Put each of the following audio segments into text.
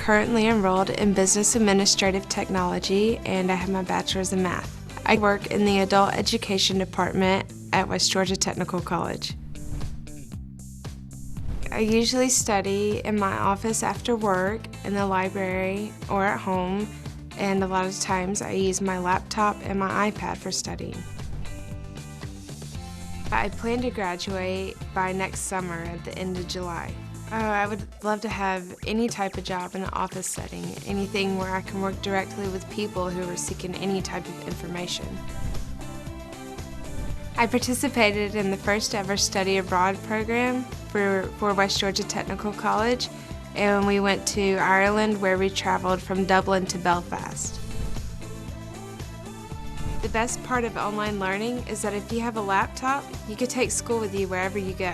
currently enrolled in Business Administrative Technology, and I have my bachelor's in math. I work in the Adult Education Department at West Georgia Technical College. I usually study in my office after work, in the library, or at home, and a lot of times I use my laptop and my iPad for studying. I plan to graduate by next summer at the end of July. I would love to have any type of job in an office setting, anything where I can work directly with people who are seeking any type of information. I participated in the first ever study abroad program for West Georgia Technical College, and we went to Ireland where we traveled from Dublin to Belfast. The best part of online learning is that if you have a laptop, you can take school with you wherever you go.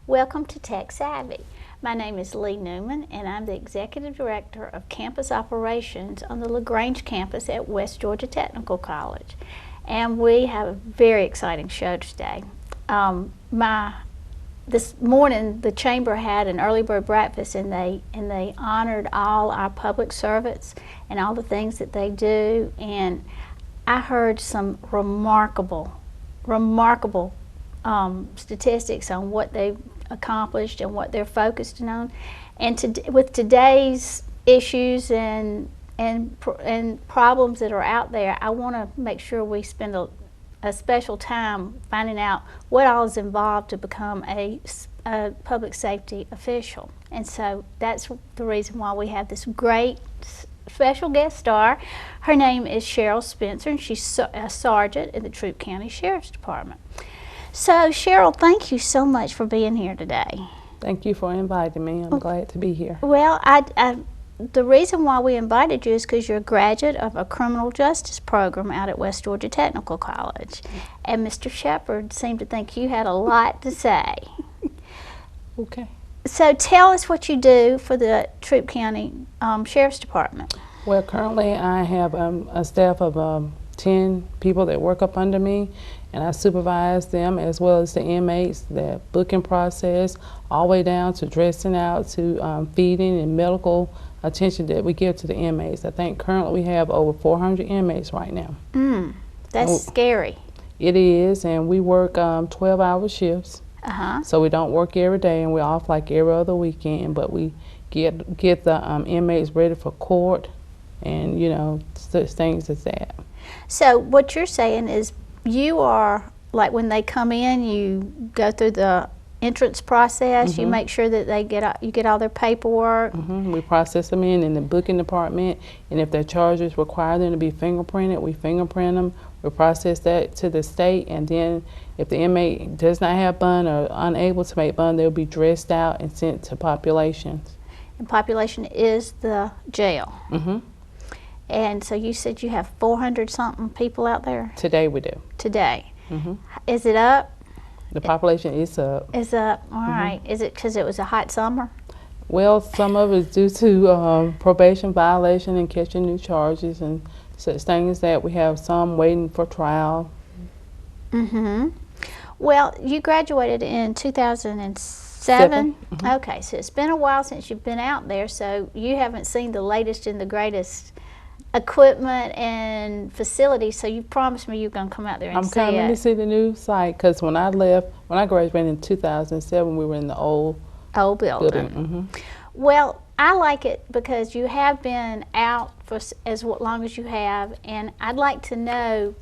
Welcome to Tech Savvy. My name is Leigh Newman, and I'm the Executive Director of Campus Operations on the LaGrange campus at West Georgia Technical College. And we have a very exciting show today. This morning, the Chamber had an early bird breakfast, and they honored all our public servants and all the things that they do. And I heard some remarkable statistics on what they've accomplished and what they're focused on. And with today's issues and problems that are out there, I want to make sure we spend a special time finding out what all is involved to become a public safety official. And so that's the reason why we have this great special guest star. Her name is Cheryl Spencer, and she's a sergeant in the Troup County Sheriff's Department. So, Cheryl, thank you so much for being here today. Thank you for inviting me. I'm glad to be here. Well, the reason why we invited you is because you're a graduate of a criminal justice program out at West Georgia Technical College. And Mr. Shepard seemed to think you had a lot to say. Okay. So tell us what you do for the Troup County Sheriff's Department. Well, currently I have a staff of 10 people that work up under me, and I supervise them as well as the inmates, the booking process, all the way down to dressing out, to feeding and medical attention that we give to the inmates. I think currently we have over 400 inmates right now. That's scary. It is, and we work 12-hour shifts. So we don't work every day, and we're off like every other weekend, but we get the inmates ready for court and, you know, such things as that. So what you're saying is you are, like when they come in, you go through the entrance process, you make sure that you get all their paperwork. We process them in the booking department, and if their charges require them to be fingerprinted, we fingerprint them. We process that to the state, and then if the inmate does not have bond or unable to make bond, they'll be dressed out and sent to populations. And population is the jail. And so you said you have 400-something people out there? Today we do. Today. Is it up? The population is up. Is up, all right. Is it because it was a hot summer? Well, some of it is due to probation violation and catching new charges and such things that we have some waiting for trial. Well, you graduated in 2007? Okay, so it's been a while since you've been out there, so you haven't seen the latest and the greatest equipment and facilities, so you promised me you're going to come out there and see it. I'm coming to see the new site, because when I graduated in 2007, we were in the old building. Well, I like it because you have been out for as long as you have, and I'd like to know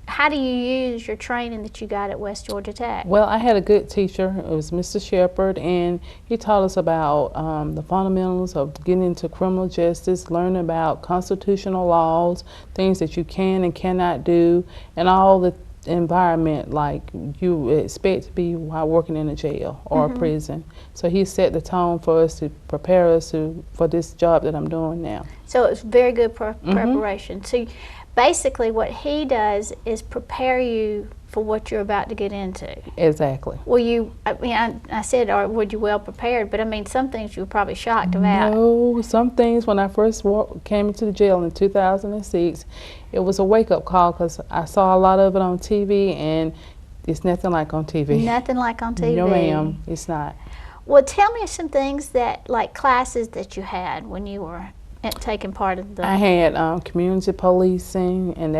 how do you use your training that you got at West Georgia Tech? Well, I had a good teacher. It was Mr. Shepherd, and he taught us about the fundamentals of getting into criminal justice, learning about constitutional laws, things that you can and cannot do, and all the environment like you would expect to be while working in a jail or a prison. So he set the tone for us to prepare us for this job that I'm doing now. So it was very good preparation. So basically what he does is prepare you for what you're about to get into. Exactly. Well, I said, or were you well prepared? But I mean, some things you were probably shocked about. No, some things when I first came into the jail in 2006, it was a wake-up call because I saw a lot of it on TV, and it's nothing like on TV. Nothing like on TV. No, ma'am, it's not. Well, tell me some things like classes that you had when you were taking part of the... I had community policing, and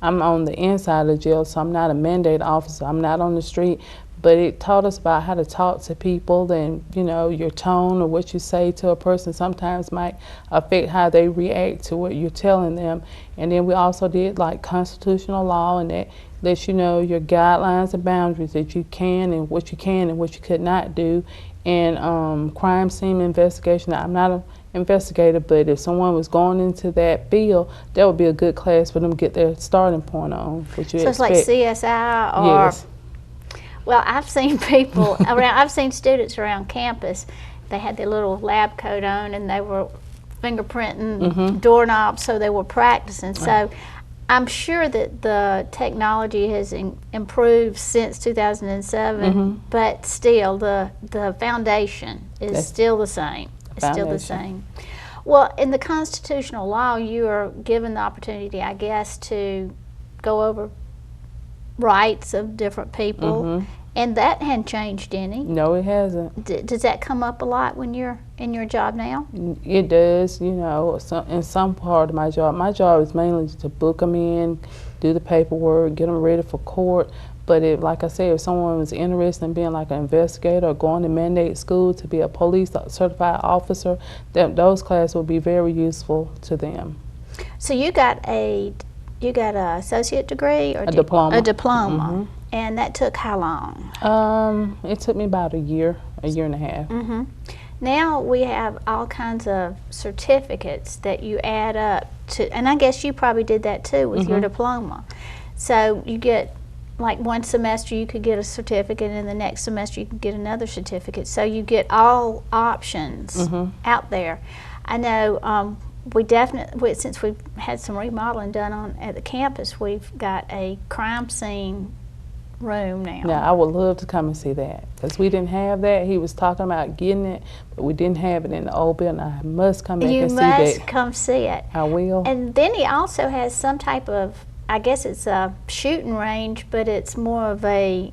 I'm on the inside of the jail, so I'm not a mandate officer. I'm not on the street, but it taught us about how to talk to people, and your tone or what you say to a person sometimes might affect how they react to what you're telling them. And then we also did like constitutional law, and that lets you know your guidelines and boundaries that you can and what you could not do. And crime scene investigation. I'm not an investigator, but if someone was going into that field, that would be a good class for them to get their starting point on. So it's like CSI or... Yes. Well, I've seen people around, I've seen students around campus, they had their little lab coat on and they were fingerprinting doorknobs, so they were practicing. So I'm sure that the technology has improved since 2007, but still the foundation is still the same. It's still the same. Well, in the constitutional law, you are given the opportunity, I guess, to go over rights of different people, and that hadn't changed any. No, it hasn't. Does that come up a lot when you're in your job now? It does, in some part of my job is mainly to book them in, do the paperwork, get them ready for court. But like I said, if someone was interested in being like an investigator or going to mandate school to be a police certified officer, those classes would be very useful to them. So you got an associate degree or a diploma? A diploma, and that took how long? It took me about a year and a half. Now we have all kinds of certificates that you add up to, and I guess you probably did that too with your diploma. So you get, like one semester you could get a certificate, and the next semester you could get another certificate. So you get all options out there. I know we definitely, since we've had some remodeling done at the campus, we've got a crime scene room now. Yeah, I would love to come and see that, because we didn't have that. He was talking about getting it, but we didn't have it in the old building. I must come back and see that. You must come see it. I will. And then he also has some type of, I guess it's a shooting range, but it's more of a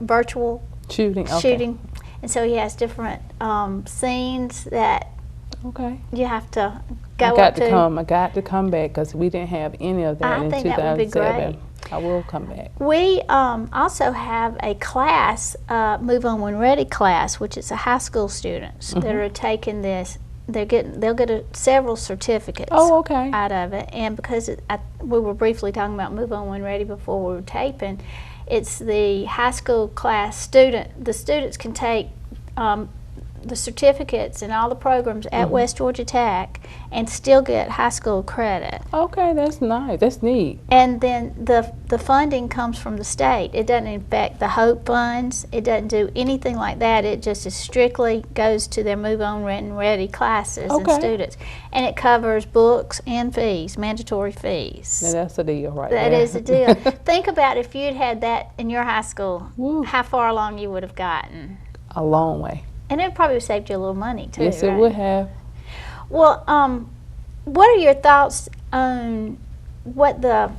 virtual shooting. And so he has different scenes that you have to go up to. I got to come back, because we didn't have any of that in 2007. I think that would be great. I will come back. We also have a class, Move On When Ready class, which is a high school students that are taking this. They'll get several certificates out of it, and because we were briefly talking about Move On When Ready before we were taping, it's the high school class student. The students can take the certificates and all the programs at West Georgia Tech and still get high school credit. Okay, that's nice. That's neat. And then the funding comes from the state. It doesn't affect the HOPE funds. It doesn't do anything like that. It just strictly goes to their Move On When Ready classes and students. And it covers books and fees, mandatory fees. Now that's a deal right there. That is a deal. Think about if you'd had that in your high school, how far along you would have gotten. A long way. And it probably saved you a little money too. Yes, it would have. Well, what are your thoughts on what the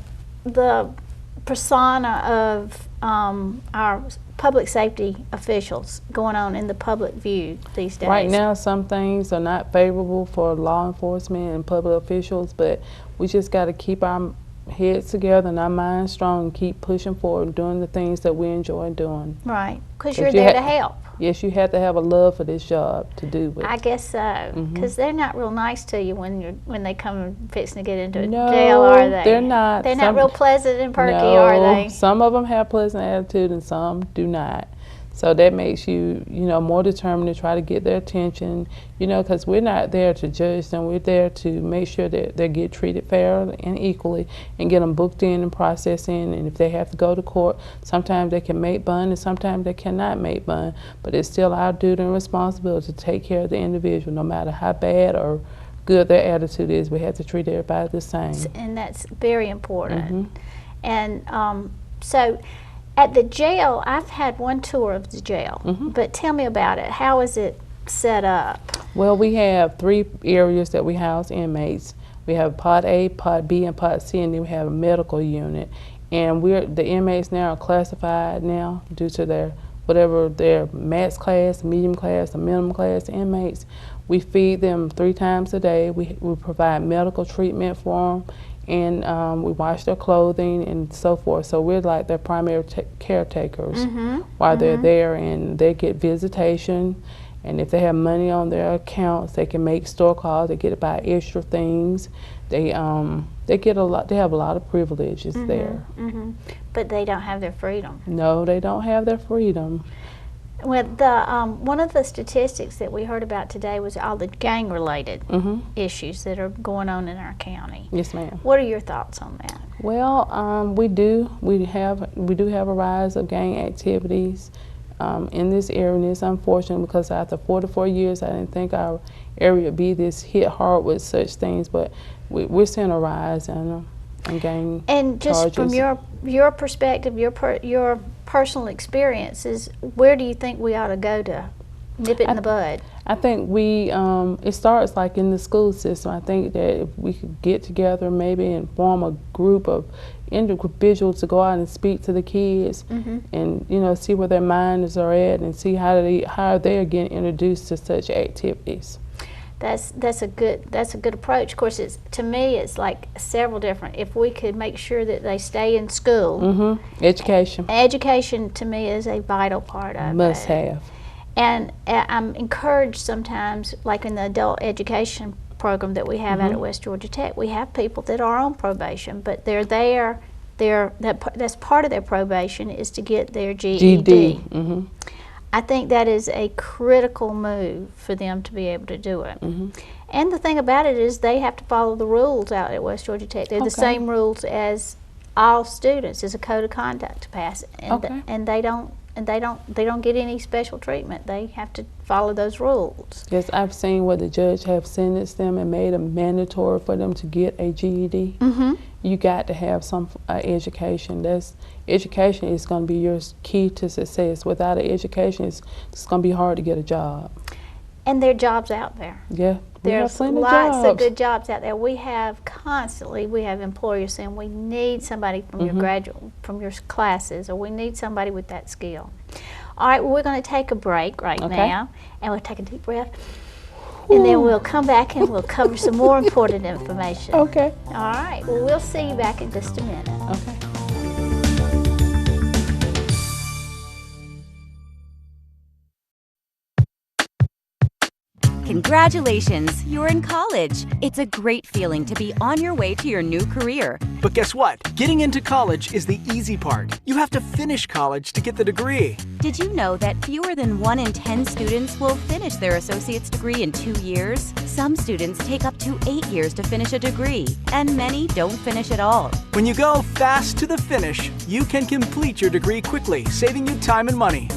persona of our public safety officials going on in the public view these days? Right now, some things are not favorable for law enforcement and public officials, but we just got to keep our heads together and our minds strong and keep pushing forward and doing the things that we enjoy doing. Right, because you're there to help. Yes, you have to have a love for this job to do it. I guess so, because they're not real nice to you when they come fixing to get into No, jail, are they? They're not. They're not real pleasant and perky, no, are they? Some of them have pleasant attitude and some do not. So that makes you, more determined to try to get their attention, because we're not there to judge them. We're there to make sure that they get treated fairly and equally and get them booked in and processed in. And if they have to go to court, sometimes they can make bond and sometimes they cannot make bond. But it's still our duty and responsibility to take care of the individual, no matter how bad or good their attitude is. We have to treat everybody the same. And that's very important. And so at the jail, I've had one tour of the jail, but tell me about it. How is it set up? Well, we have 3 areas that we house inmates. We have Part A, Part B, and Part C, and then we have a medical unit. And the inmates now are classified now due to their max class, medium class, or minimum class inmates. We feed them 3 times a day. We provide medical treatment for them. And we wash their clothing and so forth. So we're like their primary caretakers while they're there, and they get visitation. And if they have money on their accounts, they can make store calls. They get to buy extra things. They get a lot. They have a lot of privileges there. But they don't have their freedom. No, they don't have their freedom. Well, one of the statistics that we heard about today was all the gang-related issues that are going on in our county. Yes, ma'am. What are your thoughts on that? Well, we do have a rise of gang activities in this area, and it's unfortunate because after 44 years, I didn't think our area would be this hit hard with such things, but we're seeing a rise in gang And just charges. from your perspective, your personal experiences, where do you think we ought to go to nip it in the bud? I think it starts like in the school system. I think that if we could get together maybe and form a group of individuals to go out and speak to the kids and see where their minds are at and see how they're getting introduced to such activities. That's a good approach. Of course, to me it's like several different. If we could make sure that they stay in school, education to me is a vital part of Must it. have. And I'm encouraged sometimes, like in the adult education program that we have out at West Georgia Tech, we have people that are on probation, but they're there. That's part of their probation is to get their GED. I think that is a critical move for them to be able to do it. And the thing about it is they have to follow the rules out at West Georgia Tech. They're the same rules as all students. There's a code of conduct to pass, and they don't get any special treatment. They have to follow those rules. Yes, I've seen where the judge have sentenced them and made it mandatory for them to get a GED. You got to have some education. Education is going to be your key to success. Without an education, it's going to be hard to get a job. And there are jobs out there. Yeah, There's lots of good jobs out there. We have employers saying we need somebody from from your classes, or we need somebody with that skill. All right, well, we're going to take a break now, and we'll take a deep breath, and then we'll come back and we'll cover some more important information. Okay. All right, well, we'll see you back in just a minute. Okay. Congratulations, you're in college. It's a great feeling to be on your way to your new career. But guess what? Getting into college is the easy part. You have to finish college to get the degree. Did you know that fewer than 1 in 10 students will finish their associate's degree in 2 years? Some students take up to 8 years to finish a degree, and many don't finish at all. When you go fast to the finish, you can complete your degree quickly, saving you time and money.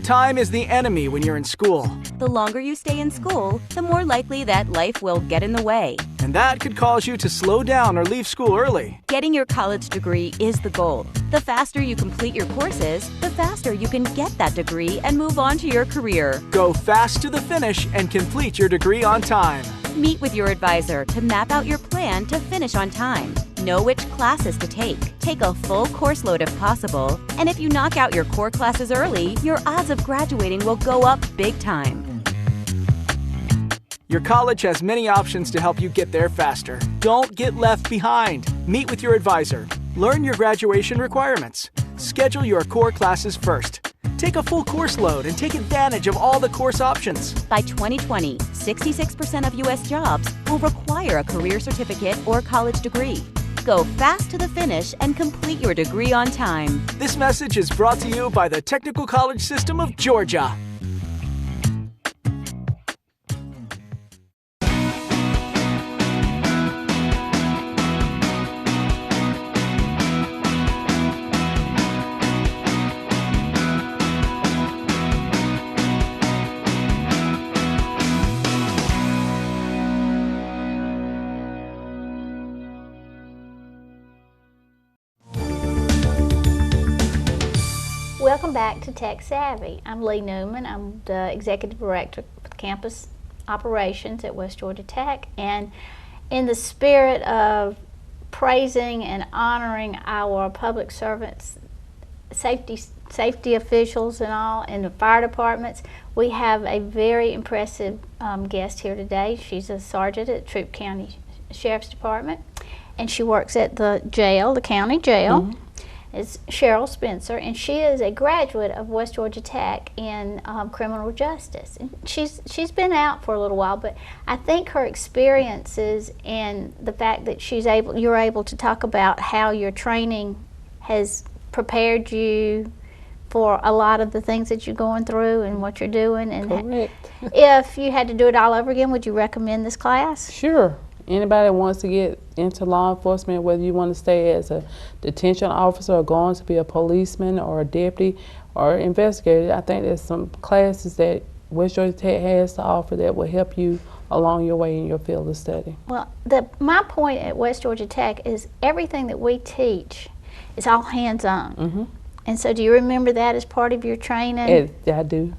Time is the enemy when you're in school. The longer you stay in school, the more likely that life will get in the way. And that could cause you to slow down or leave school early. Getting your college degree is the goal. The faster you complete your courses, the faster you can get that degree and move on to your career. Go fast to the finish and complete your degree on time. Meet with your advisor to map out your plan to finish on time. Know which classes to take. Take a full course load if possible. And if you knock out your core classes early, your odds of graduating will go up big time. Your college has many options to help you get there faster. Don't get left behind. Meet with your advisor. Learn your graduation requirements. Schedule your core classes first. Take a full course load and take advantage of all the course options. By 2020, 66% of U.S. jobs will require a career certificate or college degree. Go fast to the finish and complete your degree on time. This message is brought to you by the Technical College System of Georgia. Welcome back to Tech Savvy. I'm Leigh Newman. I'm the Executive Director of Campus Operations at West Georgia Tech. And in the spirit of praising and honoring our public servants, safety officials and all in the fire departments, we have a very impressive guest here today. She's a sergeant at Troup County Sheriff's Department, and she works at the jail, the county jail. Mm-hmm. Is Cheryl Spencer, and she is a graduate of West Georgia Tech in criminal justice. And she's been out for a little while, but I think her experiences and the fact that you're able to talk about how your training has prepared you for a lot of the things that you're going through and what you're doing. And correct. If you had to do it all over again, would you recommend this class? Sure. Anybody that wants to get into law enforcement, whether you want to stay as a detention officer or go on to be a policeman or a deputy or investigator, I think there's some classes that West Georgia Tech has to offer that will help you along your way in your field of study. Well, my point at West Georgia Tech is everything that we teach is all hands-on. Mm-hmm. And so do you remember that as part of your training? I do.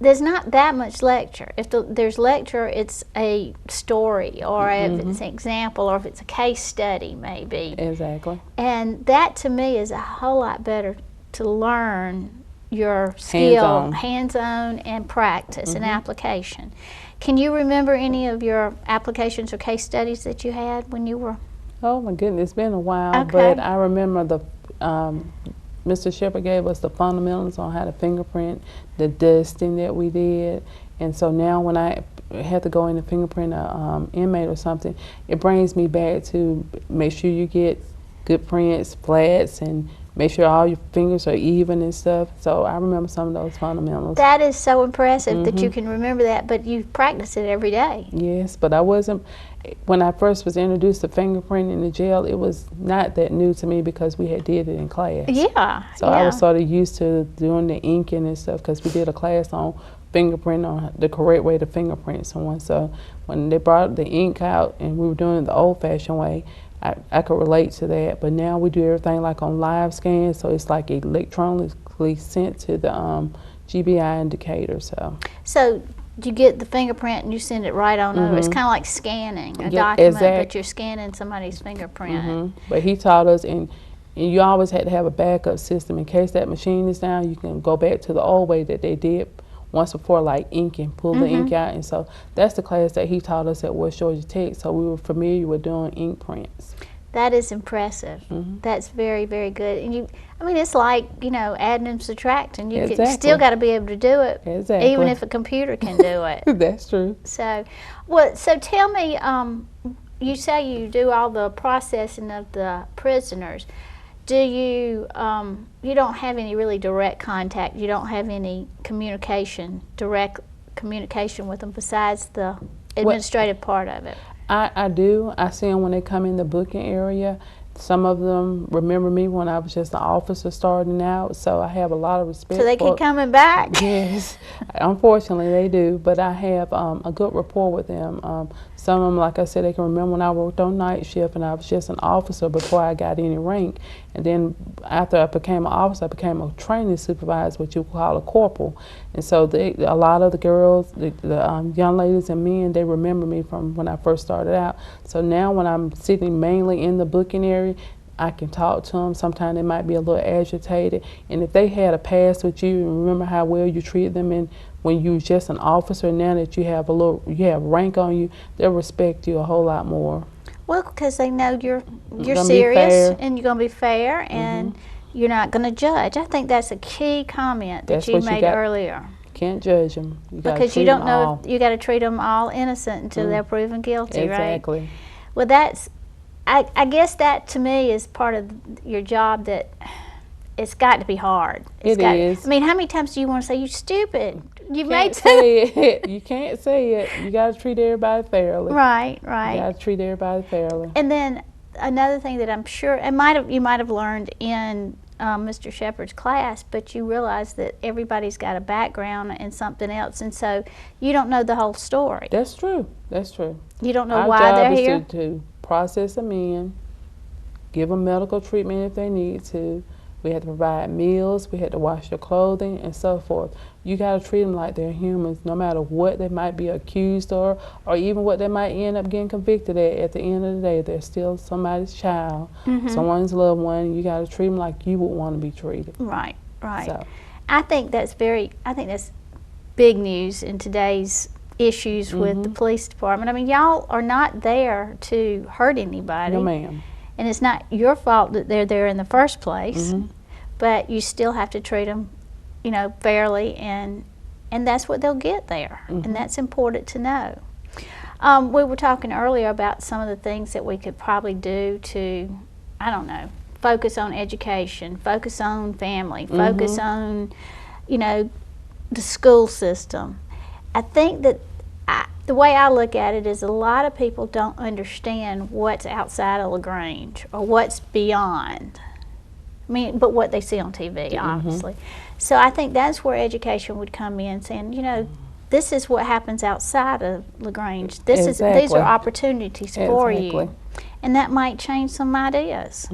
There's not that much lecture. If there's lecture, it's a story, or if it's an example, or if it's a case study, maybe. Exactly. And that, to me, is a whole lot better to learn your skill, hands-on and practice and application. Can you remember any of your applications or case studies that you had when you were? Oh my goodness, it's been a while, okay. But I remember Mr. Shepard gave us the fundamentals on how to fingerprint, the dusting that we did, and so now when I have to go in and fingerprint an inmate or something, it brings me back to make sure you get good prints, flats, and make sure all your fingers are even and stuff. So I remember some of those fundamentals. That is so impressive that you can remember that, but you practice it every day. Yes, but I wasn't. When I first was introduced to fingerprinting in the jail, it was not that new to me because we had did it in class. Yeah. So I was sort of used to doing the inking and stuff because we did a class on fingerprint, on the correct way to fingerprint someone. So when they brought the ink out and we were doing it the old-fashioned way, I could relate to that. But now we do everything like on live scan, so it's like electronically sent to the GBI indicator. So you get the fingerprint and you send it right on over. It's kind of like scanning a document, but you're scanning somebody's fingerprint. But he taught us, and you always had to have a backup system in case that machine is down. You can go back to the old way that they did once before, like inking, pull the ink out. And so that's the class that he taught us at West Georgia Tech, so we were familiar with doing ink prints. That is impressive. That's very, very good. And it's like, adding and subtracting. You still got to be able to do it, even if a computer can do it. That's true. So tell me, you say you do all the processing of the prisoners. Do you, you don't have any really direct contact, you don't have any direct communication with them besides the administrative part of it? I do. I see them when they come in the booking area. Some of them remember me when I was just an officer starting out, so I have a lot of respect. So they keep coming back? Yes. Unfortunately, they do, but I have a good rapport with them. Some of them, like I said, they can remember when I worked on night shift and I was just an officer before I got any rank. And then after I became an officer, I became a training supervisor, what you call a corporal. And so a lot of the girls, the young ladies and men, they remember me from when I first started out. So now when I'm sitting mainly in the booking area, I can talk to them. Sometimes they might be a little agitated. And if they had a past with you, and remember how well you treated them, and when you was just an officer, now that you have rank on you, they'll respect you a whole lot more. Well, because they know you're Gonna be serious fair. and you're going to be fair and you're not going to judge. I think that's a key comment that That's you what you made got- earlier. Can't judge them. You gotta Because you treat don't 'em know all. if you got to treat them all innocent until they're proven guilty, right? Exactly. Well, I guess that to me is part of your job, that it's got to be hard. It is. I mean, how many times do you want to say, you stupid? You made Can't say it. You can't say it. You got to treat everybody fairly. Right, You right. got to treat everybody fairly. And then another thing that I'm sure, you might have learned in Mr. Shepard's class, but you realize that everybody's got a background and something else, and so you don't know the whole story. That's true. That's true. You don't know Our why job they're is here. to process them in, give them medical treatment if they need to. We have to provide meals. We have to wash their clothing and so forth. You got to treat them like they're humans, no matter what they might be accused or even what they might end up getting convicted at. At the end of the day, they're still somebody's child, someone's loved one. You got to treat them like you would want to be treated. Right, right. So. I think that's big news in today's issues with the police department. I mean, y'all are not there to hurt anybody. No, ma'am. And it's not your fault that they're there in the first place, but you still have to treat them, fairly, and that's what they'll get there, and that's important to know. We were talking earlier about some of the things that we could probably do to, I don't know, focus on education, focus on family, focus on, the school system. I think that the way I look at it is a lot of people don't understand what's outside of LaGrange or what's beyond. I mean, but what they see on TV, obviously. So I think that's where education would come in, saying, this is what happens outside of LaGrange. These are opportunities for you. And that might change some ideas.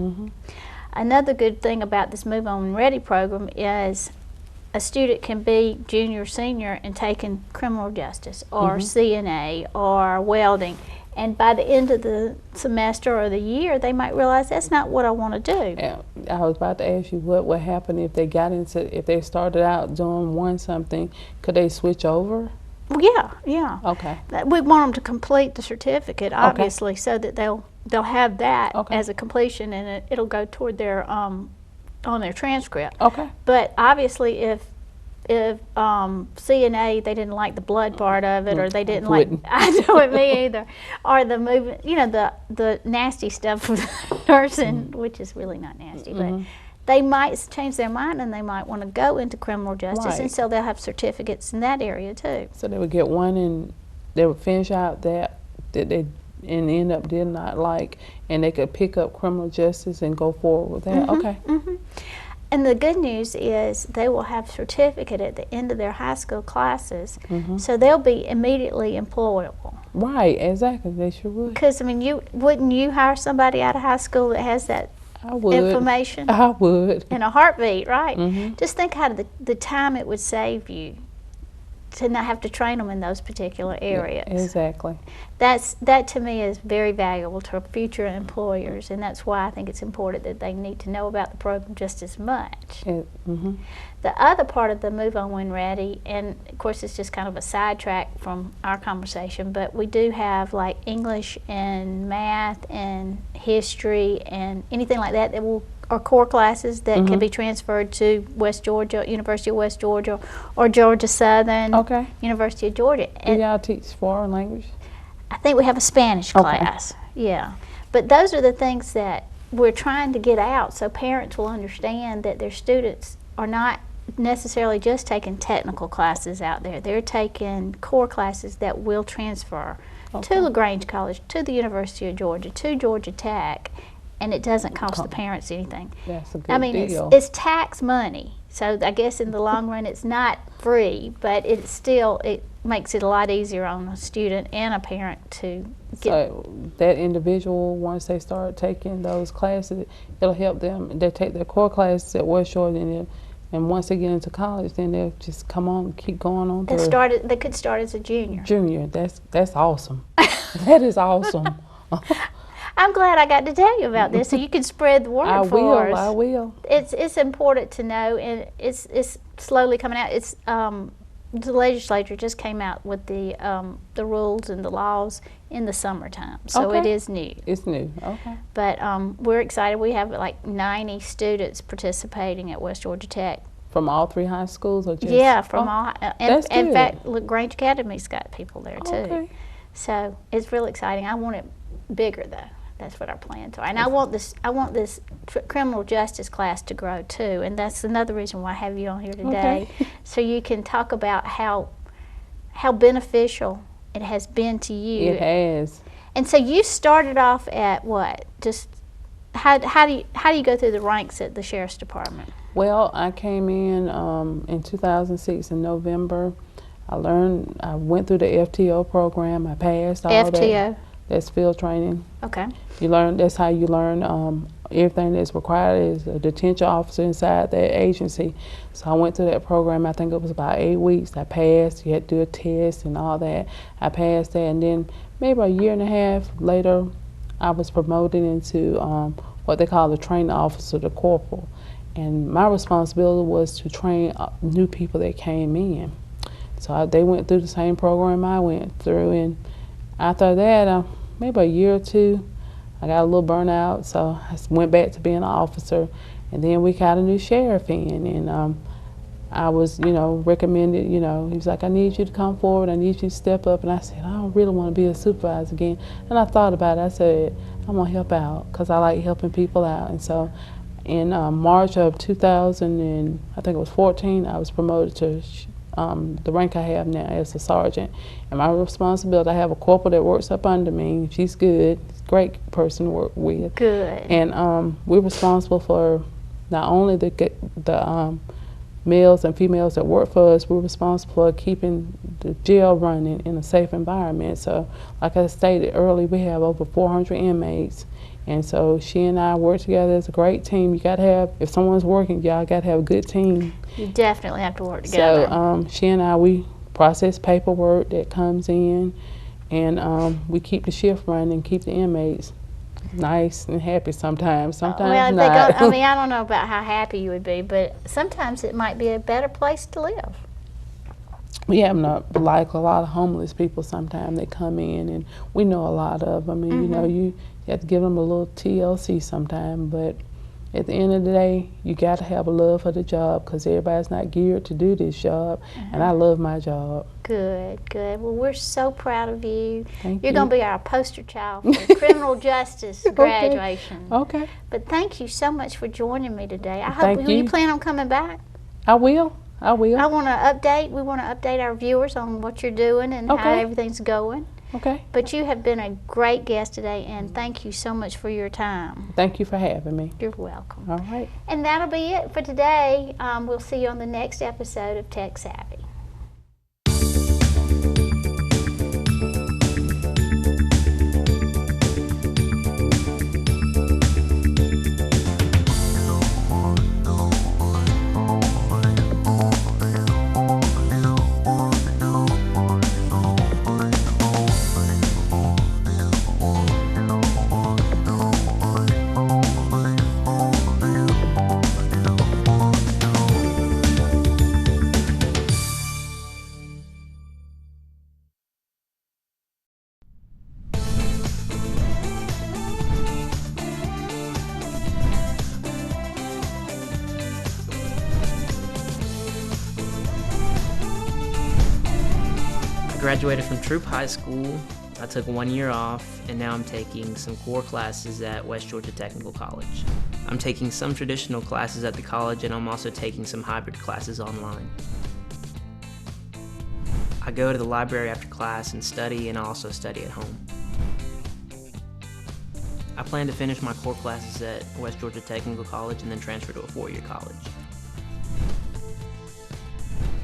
Another good thing about this Move On and Ready program is a student can be junior, senior, and taking criminal justice or CNA or welding, and by the end of the semester or the year, they might realize that's not what I want to do. Yeah, I was about to ask you what would happen if they started out doing something. Could they switch over? Yeah. Okay. We want them to complete the certificate, obviously, so that they'll have that as a completion, and it'll go toward their on their transcript. Okay. But obviously, if CNA, they didn't like the blood part of it, or they didn't like, I know it, me either, or the movement, the nasty stuff with nursing, which is really not nasty, but they might change their mind and they might want to go into criminal justice, and so they'll have certificates in that area too. So they would get one and they would finish out that they and end up did not like, and they could pick up criminal justice and go forward with that. And the good news is they will have certificate at the end of their high school classes, so they'll be immediately employable. Right, exactly. They sure would. Because, I mean, wouldn't you hire somebody out of high school that has that information? I would. In a heartbeat, right? Just think how the time it would save you to not have to train them in those particular areas. Yeah, exactly. That to me is very valuable to future employers, and that's why I think it's important that they need to know about the program just as much. The other part of the Move On When Ready, and of course it's just kind of a sidetrack from our conversation, but we do have like English and math and history and anything like that are core classes that can be transferred to West Georgia, University of West Georgia, or Georgia Southern, University of Georgia. Do y'all teach foreign language? I think we have a Spanish class, yeah. But those are the things that we're trying to get out so parents will understand that their students are not necessarily just taking technical classes out there. They're taking core classes that will transfer to LaGrange College, to the University of Georgia, to Georgia Tech, and it doesn't cost the parents anything. That's a good deal. It's tax money, so I guess in the long run it's not free, but it makes it a lot easier on a student and a parent to get. So that individual, once they start taking those classes, it'll help them. They take their core classes at West Georgia, and once they get into college, then they'll just keep going on. They could start as a junior. Junior, that's awesome. That is awesome. I'm glad I got to tell you about this so you can spread the word for us. I will. It's important to know, and it's slowly coming out. It's the legislature just came out with the rules and the laws in the summertime, so Okay. it is new. It's new. Okay. But we're excited. We have like 90 students participating at West Georgia Tech. From all 3 high schools, or just? Yeah, from all. that's In good. fact, LaGrange Academy's got people there too. Okay. So it's real exciting. I want it bigger though. That's what our plans are. And I want this criminal justice class to grow too. And that's another reason why I have you on here today, Okay. so you can talk about how beneficial it has been to you. It has. And so you started off at what? Just how do you go through the ranks at the sheriff's department? Well, I came in 2006 in November. I went through the FTO program. I passed all that. FTO? That's field training. Okay. That's how you learn everything that's required as a detention officer inside that agency. So I went through that program. I think it was about 8 weeks. I passed. You had to do a test and all that. I passed that, and then maybe a year and a half later, I was promoted into what they call the training officer, the corporal. And my responsibility was to train new people that came in. So they went through the same program I went through, and after that, maybe a year or two, I got a little burnout, so I went back to being an officer. And then we got a new sheriff in, and I was, recommended, he was like, I need you to come forward, I need you to step up. And I said, I don't really want to be a supervisor again. And I thought about it. I said, I'm going to help out because I like helping people out. And so in March of 2014, I was promoted to the rank I have now as a sergeant. And my responsibility, I have a corporal that works up under me. She's good, great person to work with. Good. And we're responsible for not only the males and females that work for us, we're responsible for keeping the jail running in a safe environment. So like I stated earlier, we have over 400 inmates. And so she and I work together as a great team. You got to have, if someone's working, y'all got to have a good team. You definitely have to work together. So she and I, we process paperwork that comes in, and we keep the shift running and keep the inmates nice and happy sometimes. Sometimes not. I mean, I don't know about how happy you would be, but sometimes it might be a better place to live. We have not, like a lot of homeless people sometimes they come in, and we know a lot of them. And you have to give them a little TLC sometimes, but at the end of the day, you got to have a love for the job because everybody's not geared to do this job, and I love my job. Good, good. Well, we're so proud of you. Thank You're you. going to be our poster child for criminal justice graduation. Okay. But thank you so much for joining me today. I hope Thank you. you plan on coming back. I will. I will. We want to update our viewers on what you're doing and how Okay. everything's going. Okay. But you have been a great guest today, and thank you so much for your time. Thank you for having me. You're welcome. All right. And that'll be it for today. We'll see you on the next episode of Tech Savvy. I graduated from Troop High School. I took 1 year off, and now I'm taking some core classes at West Georgia Technical College. I'm taking some traditional classes at the college, and I'm also taking some hybrid classes online. I go to the library after class and study, and I also study at home. I plan to finish my core classes at West Georgia Technical College and then transfer to a 4-year college.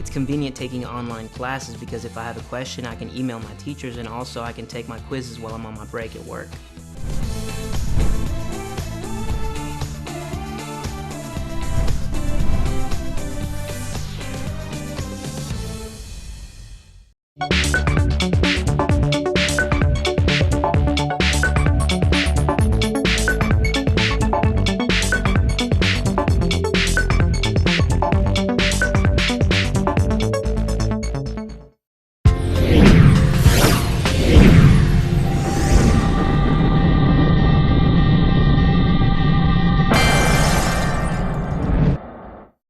It's convenient taking online classes because if I have a question, I can email my teachers, and also I can take my quizzes while I'm on my break at work.